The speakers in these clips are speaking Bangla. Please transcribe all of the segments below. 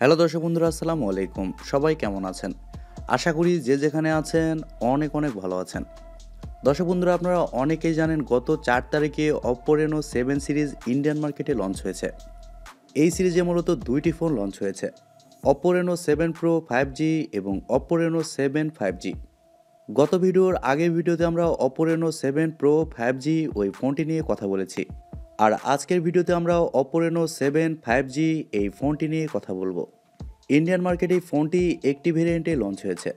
হ্যালো দর্শক বন্ধুরা, আসসালামু আলাইকুম। সবাই কেমন আছেন? আশা করি যে যেখানে আছেন অনেক ভালো আছেন। দর্শক বন্ধুরা, আপনারা অনেকেই জানেন গত 4 তারিখে Oppo Reno7 সিরিজ ইন্ডিয়ান মার্কেটে লঞ্চ হয়েছে। এই সিরিজে মূলত দুইটি ফোন লঞ্চ হয়েছে, Oppo Reno7 Pro 5G এবং Oppo Reno7 5G। গত ভিডিওর আগের ভিডিওতে আমরা Oppo Reno7 Pro 5G ওই ফোনটি নিয়ে কথা বলেছি, আর আজকের ভিডিওতে আমরা Oppo Reno7 5G এই ফোনটি নিয়ে কথা বলবো। ইন্ডিয়ান মার্কেটে এই ফোনটি একটি ভেরিয়েন্টে লঞ্চ হয়েছে,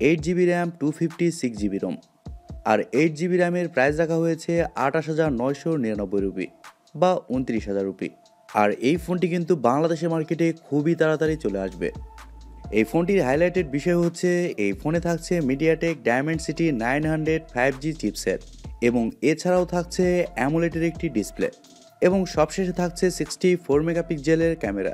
8GB র্যাম 256GB রোম, আর 8GB র্যামের প্রাইস রাখা হয়েছে 28,999 রুপি বা 29,000 রুপি। আর এই ফোনটি কিন্তু বাংলাদেশের মার্কেটে খুবই তাড়াতাড়ি চলে আসবে। এই ফোনটির হাইলাইটেড বিষয় হচ্ছে এই ফোনে থাকছে MediaTek Dimensity 900 5G চিপসেট, এবং এছাড়াও থাকছে AMOLED-এর একটি ডিসপ্লে, এবং সবশেষে থাকছে 64 মেগাপিক্সেলের ক্যামেরা।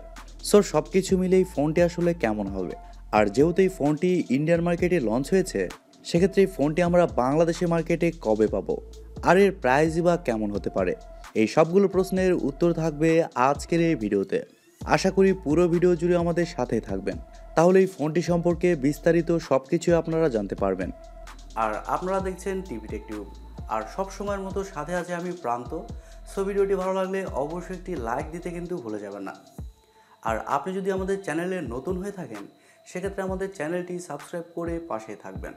সো সব কিছু মিলেই ফোনটি আসলে কেমন হবে। আর যেহেতু এই ফোনটি ইন্ডিয়ান মার্কেটে লঞ্চ হয়েছে, সেক্ষেত্রে এই ফোনটি আমরা বাংলাদেশের মার্কেটে কবে পাবো, আর এর প্রাইসই বা কেমন হতে পারে, এই সবগুলো প্রশ্নের উত্তর থাকবে আজকের এই ভিডিওতে। আশা করি পুরো ভিডিও জুড়ে আমাদের সাথে থাকবেন, তাহলে এই ফোনটি সম্পর্কে বিস্তারিত সব কিছু আপনারা জানতে পারবেন। আর আপনারা দেখছেন টিভি টেক টিউব, আর সব সময়ের মতো সাথে আছে আমি প্রান্ত। সো ভিডিওটি ভালো লাগলে অবশ্যই একটি লাইক দিতে কিন্তু ভুলে যাবেন না। আর আপনি যদি আমাদের চ্যানেলে নতুন হয়ে থাকেন, সেক্ষেত্রে আমাদের চ্যানেলটি সাবস্ক্রাইব করে পাশে থাকবেন।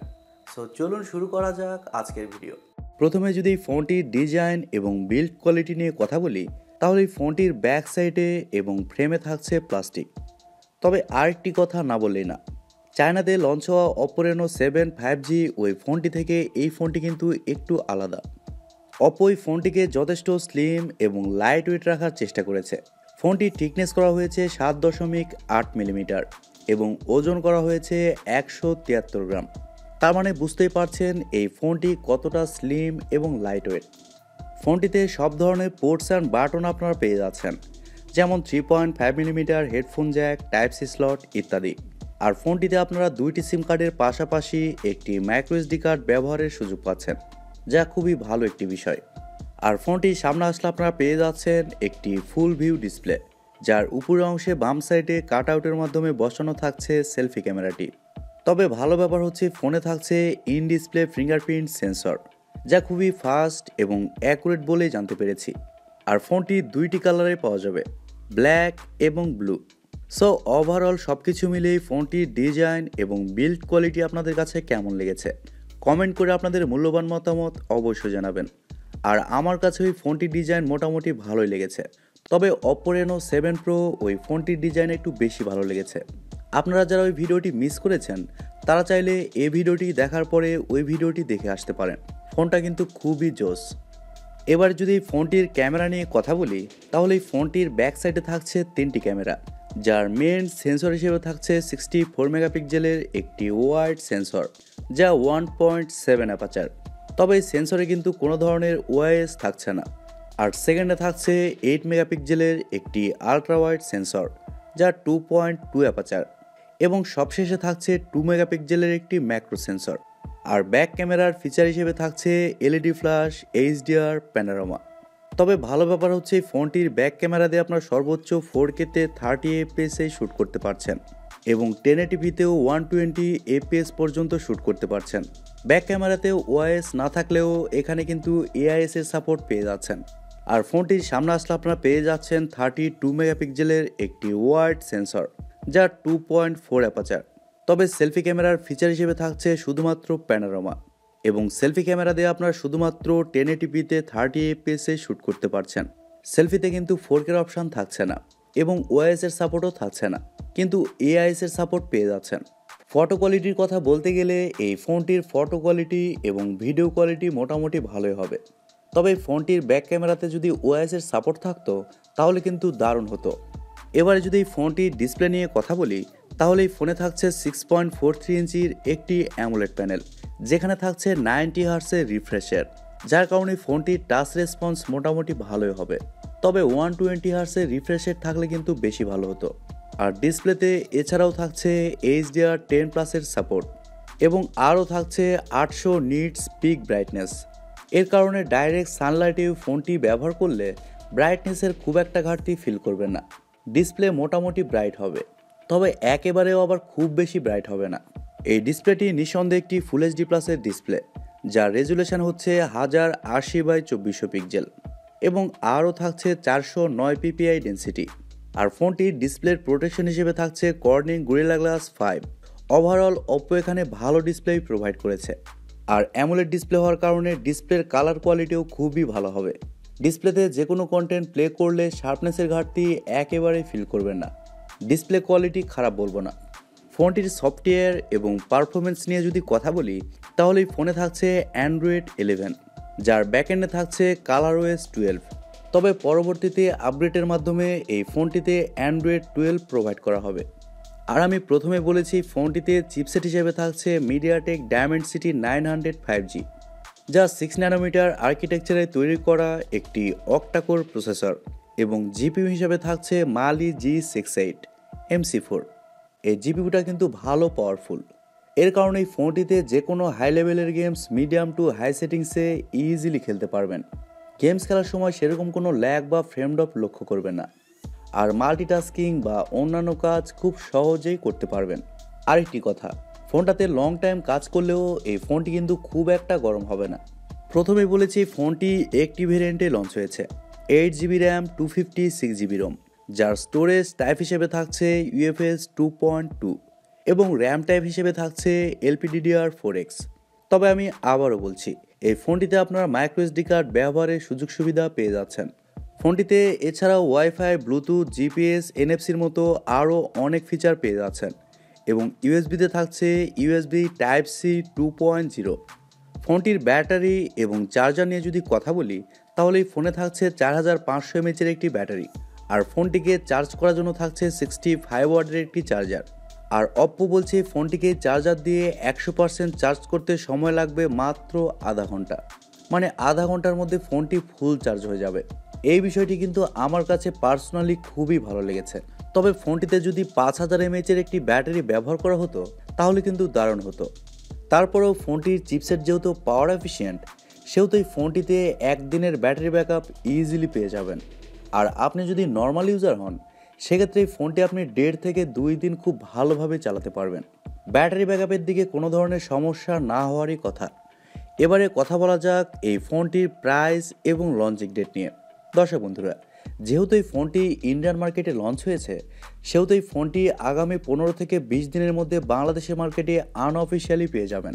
সো চলুন শুরু করা যাক আজকের ভিডিও। প্রথমে যদি ফোনটির ডিজাইন এবং বিল্ড কোয়ালিটি নিয়ে কথা বলি, তাহলে এই ফোনটির ব্যাক সাইডে এবং ফ্রেমে থাকছে প্লাস্টিক। তবে আরেকটি কথা না বললেই না, চায়নাতে লঞ্চ হওয়া Oppo Reno7 5G ওই ফোনটি থেকে এই ফোনটি কিন্তু একটু আলাদা। Oppo এই ফোনটিকে যথেষ্ট স্লিম এবং লাইট ওয়েট রাখার চেষ্টা করেছে। ফোনটির থিকনেস করা হয়েছে 7.8 মিলিমিটার এবং ওজন করা হয়েছে 173 গ্রাম। তার মানে বুঝতেই পারছেন এই ফোনটি কতটা স্লিম এবং লাইট ওয়েট। ফোনটিতে সব ধরনের পোর্টস অ্যান্ড বাটন আপনারা পেয়ে যাচ্ছেন, যেমন 3.5 millimetre headphone jack, type C slot ইত্যাদি। আর ফোনটিতে আপনারা দুইটি সিম কার্ডের পাশাপাশি একটি মাইক্রোএসডি কার্ড ব্যবহারের সুযোগ পাচ্ছেন, যা খুবই ভালো একটি বিষয়। আর ফোনটির সামনে আসলে আপনারা পেয়ে যাচ্ছেন একটি ফুল ভিউ ডিসপ্লে, যার উপরের অংশে বাম সাইডে কাট আউটের মাধ্যমে বসানো থাকছে সেলফি ক্যামেরাটি। তবে ভালো ব্যাপার হচ্ছে ফোনে থাকছে ইন ডিসপ্লে ফিঙ্গারপ্রিন্ট সেন্সর, যা খুবই ফাস্ট এবং অ্যাকুরেট বলেই জানতে পেরেছি। আর ফোনটি দুইটি কালারে পাওয়া যাবে, ব্ল্যাক এবং ব্লু। সো ওভারঅল সব কিছু মিলিয়ে ফোনটির ডিজাইন এবং বিল্ড কোয়ালিটি আপনাদের কাছে কেমন লেগেছে কমেন্ট করে আপনাদের মূল্যবান মতামত অবশ্যই জানাবেন। আর আমার কাছে ওই ফোনটির ডিজাইন মোটামুটি ভালোই লেগেছে, তবে Oppo Reno7 Pro ওই ফোনটির ডিজাইন একটু বেশি ভালো লেগেছে। আপনারা যারা ওই ভিডিওটি মিস করেছেন, তারা চাইলে এই ভিডিওটি দেখার পরে ওই ভিডিওটি দেখে আসতে পারেন। ফোনটা কিন্তু খুবই জোস। এবার যদি ফোনটির ক্যামেরা নিয়ে কথা বলি, তাহলে এই ফোনটির ব্যাক সাইডে থাকছে 3টি ক্যামেরা, যার মেন সেন্সর হিসেবে থাকছে 64 মেগাপিক্সেলের একটি ওয়াইড সেন্সর, যা 1.7 অ্যাপারচার। তবে এই সেন্সরে কিন্তু কোনো ধরনের ওআইএস থাকছে না। আর সেকেন্ডে থাকছে 8 মেগাপিক্সেলের একটি আলট্রা ওয়াইড সেন্সর, যা 2.2 অ্যাপারচার, এবং সবশেষে থাকছে 2 মেগাপিক্সেলের একটি ম্যাক্রো সেন্সর। আর ব্যাক ক্যামেরার ফিচার হিসেবে থাকছে এলইডি ফ্ল্যাশ, এইচডিআর, প্যানোরামা। তবে ভালো ব্যাপার হচ্ছে ফোনটির ব্যাক ক্যামেরা দিয়ে আপনার সর্বোচ্চ 4K-তে 30 FPS শ্যুট করতে পারছেন, এবং 1080pতেও 120 FPS পর্যন্ত শ্যুট করতে পারছেন। ব্যাক ক্যামেরাতেও ওআইএস না থাকলেও এখানে কিন্তু এআইএস এর সাপোর্ট পেয়ে যাচ্ছেন। আর ফোনটির সামনে আসলে আপনারা পেয়ে যাচ্ছেন 32 মেগাপিক্সেলের একটি ওয়াইড সেন্সর, যা 2.4 অ্যাপারচার। তবে সেলফি ক্যামেরার ফিচার হিসেবে থাকছে শুধুমাত্র প্যানোরামা, এবং সেলফি ক্যামেরা দিয়ে আপনারা শুধুমাত্র 1080pতে 30 FPS শ্যুট করতে পারছেন। সেলফিতে কিন্তু 4K অপশান থাকছে না, এবং ওআইএস এর সাপোর্টও থাকছে না, কিন্তু এআইএস এর সাপোর্ট পেয়ে যাচ্ছেন। ফটো কোয়ালিটির কথা বলতে গেলে এই ফোনটির ফটো কোয়ালিটি এবং ভিডিও কোয়ালিটি মোটামুটি ভালোই হবে। তবে ফোনটির ব্যাক ক্যামেরাতে যদি ওআইএস এর সাপোর্ট থাকতো তাহলে কিন্তু দারুণ হতো। এবারে যদি ফোনটির ডিসপ্লে নিয়ে কথা বলি, তাহলে এই ফোনে থাকছে 6.43 ইঞ্চির একটি AMOLED প্যানেল, যেখানে থাকছে 90 হার্টজের রিফ্রেশের, যার কারণে ফোনটির টাচ রেসপন্স মোটামুটি ভালোই হবে। তবে 120 হার্টজের রিফ্রেশের থাকলে কিন্তু বেশি ভালো হতো। আর ডিসপ্লেতে এছাড়াও থাকছে HDR10+ সাপোর্ট, এবং আরও থাকছে 800 নিটস পিক ব্রাইটনেস। এর কারণে ডাইরেক্ট সানলাইটে ফোনটি ব্যবহার করলে ব্রাইটনেসের খুব একটা ঘাটতি ফিল করবেন না। ডিসপ্লে মোটামুটি ব্রাইট হবে। তবে একেবারেও আবার খুব বেশি ব্রাইট হবে না। এই ডিসপ্লেটি নিঃসন্দেহে একটি ফুল এইচডি প্লাসের ডিসপ্লে, যার রেজুলেশন হচ্ছে 1080x2400 পিক্সেল এবং আরও থাকছে 409 পিপিআই ডেন্সিটি। আর ফোনটির ডিসপ্লের প্রোটেকশন হিসেবে থাকছে Corning gorilla glass 5। Overall Oppo এখানে ভালো ডিসপ্লে প্রোভাইড করেছে। আর অ্যামোলেড ডিসপ্লে হওয়ার কারণে ডিসপ্লের কালার কোয়ালিটিও খুবই ভালো হবে। ডিসপ্লেতে যে কোনো কন্টেন্ট প্লে করলে শার্পনেসের ঘাটতি একেবারেই ফিল করবেন না। ডিসপ্লে কোয়ালিটি খারাপ বলবো না। ফোনটির সফটওয়্যার এবং পারফরমেন্স নিয়ে যদি কথা বলি, তাহলে এই ফোনে থাকছে অ্যান্ড্রয়েড 11, যার ব্যাকএন্ডে থাকছে কালারওয়েস 12। তবে পরবর্তীতে আপডেটের মাধ্যমে এই ফোনটিতে অ্যান্ড্রয়েড 12 প্রোভাইড করা হবে। আর আমি প্রথমে বলেছি ফোনটিতে চিপসেট হিসেবে থাকছে MediaTek Dimensity 900 5G, যা 6 ন্যানোমিটার আর্কিটেকচারে তৈরি করা একটি Octa-core প্রসেসর, এবং জিপিইউ হিসেবে থাকছে Mali G68 MC4। এই জিপিইউটা কিন্তু ভালো পাওয়ারফুল। এর কারণে এই ফোনটিতে যে কোনো হাই লেভেলের গেমস মিডিয়াম টু হাই সেটিংসে ইজিলি খেলতে পারবেন। গেমস খেলার সময় সেরকম কোনো ল্যাগ বা ফ্রেম ড্রপ লক্ষ্য করবেন না। আর মাল্টিটাস্কিং বা অন্যান্য কাজ খুব সহজেই করতে পারবেন। আরেকটি কথা, ফোনটাতে লং টাইম কাজ করলেও এই ফোনটি কিন্তু খুব একটা গরম হবে না। প্রথমে বলেছি ফোনটি একটি ভেরিয়েন্টে লঞ্চ হয়েছে, 8GB র্যাম 256GB রোম, যার স্টোরেজ টাইপ হিসেবে থাকছে UFS 2.2 এবং র্যাম টাইপ হিসেবে থাকছে LPDDR4X। তবে আমি আবারও বলছি, এই ফোনটিতে আপনারা মাইক্রোএসডি কার্ড ব্যবহারের সুযোগ সুবিধা পেয়ে যাচ্ছেন। ফোনটিতে এছাড়াও ওয়াইফাই, ব্লুটুথ, জিপিএস, এনএফসির মতো আরও অনেক ফিচার পেয়ে যাচ্ছেন এবং ইউএসবিতে থাকছে ইউএসবি টাইপ সি 2.0। ফোনটির ব্যাটারি এবং চার্জার নিয়ে যদি কথা বলি, তাহলে এই ফোনে থাকছে 4500 mAh একটি ব্যাটারি, আর ফোনটিকে চার্জ করার জন্য থাকছে 65 ওয়াটের একটি চার্জার। আর অপ্পো বলছে ফোনটিকে চার্জার দিয়ে 100% চার্জ করতে সময় লাগবে মাত্র আধা ঘন্টা, মানে আধা ঘন্টার মধ্যে ফোনটি ফুল চার্জ হয়ে যাবে। এই বিষয়টি কিন্তু আমার কাছে পার্সোনালি খুবই ভালো লেগেছে। তবে ফোনটিতে যদি 5000 mAh একটি ব্যাটারি ব্যবহার করা হতো তাহলে কিন্তু দারুণ হতো। তারপরেও ফোনটির চিপসেট যেহেতু পাওয়ার এফিশিয়েন্ট, সেহেতু এই ফোনটিতে একদিনের ব্যাটারি ব্যাকআপ ইজিলি পেয়ে যাবেন। আর আপনি যদি নর্মাল ইউজার হন, সেক্ষেত্রে এই ফোনটি আপনি 1.5 থেকে 2 দিন খুব ভালোভাবে চালাতে পারবেন। ব্যাটারি ব্যাকআপের দিকে কোনো ধরনের সমস্যা না হওয়ারই কথা। এবারে কথা বলা যাক এই ফোনটির প্রাইস এবং লঞ্চিং ডেট নিয়ে। দর্শক বন্ধুরা, যেহেতু এই ফোনটি ইন্ডিয়ান মার্কেটে লঞ্চ হয়েছে, সেহেতু এই ফোনটি আগামী 15 থেকে 20 দিনের মধ্যে বাংলাদেশের মার্কেটে আনঅফিসিয়ালি পেয়ে যাবেন।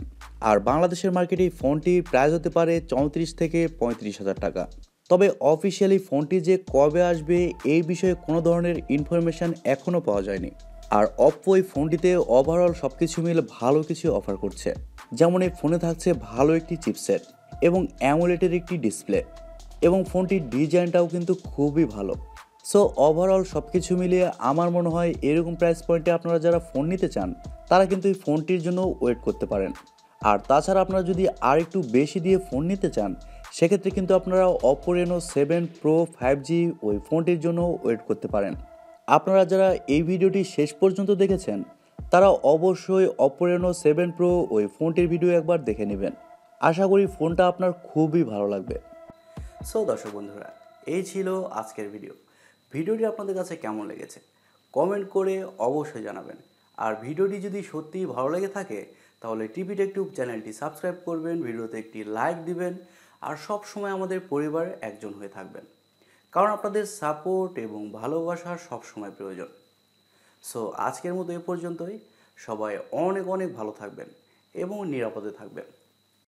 আর বাংলাদেশের মার্কেটে এই ফোনটির প্রাইস হতে পারে 34 থেকে 35,000 টাকা। তবে অফিসিয়ালি ফোনটি যে কবে আসবে এই বিষয়ে কোনো ধরনের ইনফরমেশান এখনও পাওয়া যায়নি। আর অপ্পো এই ফোনটিতে ওভারঅল সব কিছু মিলে ভালো কিছু অফার করছে, যেমন এই ফোনে থাকছে ভালো একটি চিপসেট এবং অ্যামোলেডের একটি ডিসপ্লে, এবং ফোনটির ডিজাইনটাও কিন্তু খুবই ভালো। সো ওভারঅল সব কিছু মিলিয়ে আমার মনে হয় এরকম প্রাইস পয়েন্টে আপনারা যারা ফোন নিতে চান, তারা কিন্তু এই ফোনটির জন্য ওয়েট করতে পারেন। আর তাছাড়া আপনারা যদি আর একটু বেশি দিয়ে ফোন নিতে চান, সেক্ষেত্রে কিন্তু আপনারা Oppo Reno7 Pro 5G ওই ফোনটির জন্য ওয়েট করতে পারেন। আপনারা যারা এই ভিডিওটি শেষ পর্যন্ত দেখেছেন, তারা অবশ্যই Oppo Reno7 Pro ওই ফোনটির ভিডিও একবার দেখে নেবেন। আশা করি ফোনটা আপনার খুবই ভালো লাগবে। সো দর্শক বন্ধুরা, এই ছিল আজকের ভিডিওটি আপনাদের কাছে কেমন লেগেছে কমেন্ট করে অবশ্যই জানাবেন। আর ভিডিওটি যদি সত্যিই ভালো লেগে থাকে, তাহলে টিভি টেক টিউব চ্যানেলটি সাবস্ক্রাইব করবেন, ভিডিওতে একটি লাইক দিবেন, আর সব সময় আমাদের পরিবারের একজন হয়ে থাকবেন, কারণ আপনাদের সাপোর্ট এবং ভালোবাসা সব সময় প্রয়োজন। সো আজকের মতো এ পর্যন্তই। সবাই অনেক অনেক ভালো থাকবেন এবং নিরাপদে থাকবেন।